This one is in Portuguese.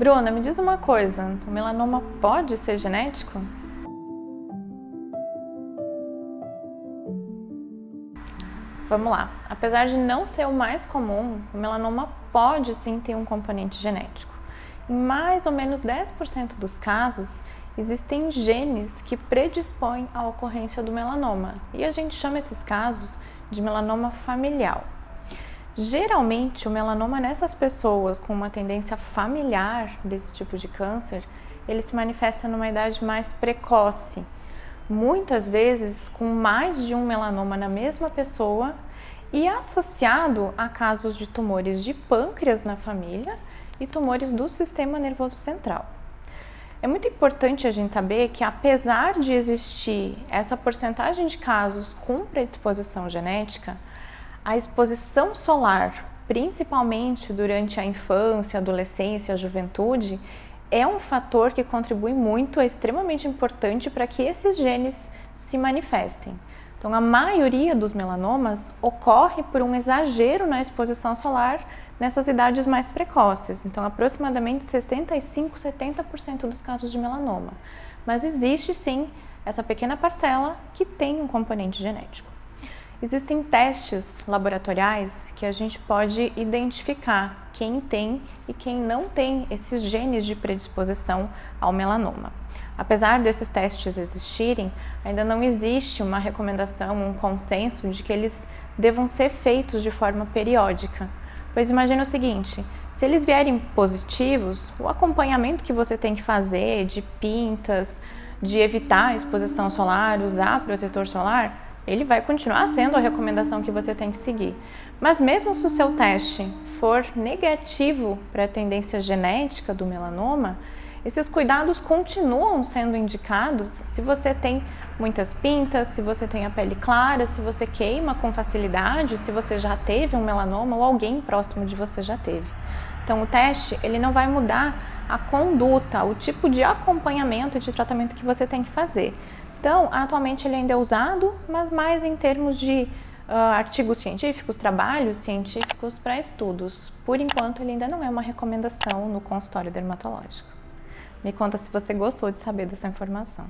Bruna, me diz uma coisa, o melanoma pode ser genético? Vamos lá. Apesar de não ser o mais comum, o melanoma pode sim ter um componente genético. Em mais ou menos 10% dos casos, existem genes que predispõem à ocorrência do melanoma, e a gente chama esses casos de melanoma familiar. Geralmente, o melanoma nessas pessoas com uma tendência familiar desse tipo de câncer, ele se manifesta numa idade mais precoce. Muitas vezes com mais de um melanoma na mesma pessoa e associado a casos de tumores de pâncreas na família e tumores do sistema nervoso central. É muito importante a gente saber que, apesar de existir essa porcentagem de casos com predisposição genética, a exposição solar, principalmente durante a infância, adolescência, a juventude, é um fator que contribui muito, é extremamente importante para que esses genes se manifestem. Então, a maioria dos melanomas ocorre por um exagero na exposição solar nessas idades mais precoces. Então, aproximadamente 65, 70% dos casos de melanoma. Mas existe sim essa pequena parcela que tem um componente genético. Existem testes laboratoriais que a gente pode identificar quem tem e quem não tem esses genes de predisposição ao melanoma. Apesar desses testes existirem, ainda não existe uma recomendação, um consenso de que eles devam ser feitos de forma periódica. Pois imagina o seguinte, se eles vierem positivos, o acompanhamento que você tem que fazer de pintas, de evitar a exposição solar, usar protetor solar, ele vai continuar sendo a recomendação que você tem que seguir. Mas mesmo se o seu teste for negativo para a tendência genética do melanoma, esses cuidados continuam sendo indicados se você tem muitas pintas, se você tem a pele clara, se você queima com facilidade, se você já teve um melanoma ou alguém próximo de você já teve. Então o teste ele não vai mudar a conduta, o tipo de acompanhamento e de tratamento que você tem que fazer. Então, atualmente ele ainda é usado, mas mais em termos de artigos científicos, trabalhos científicos para estudos. Por enquanto, ele ainda não é uma recomendação no consultório dermatológico. Me conta se você gostou de saber dessa informação.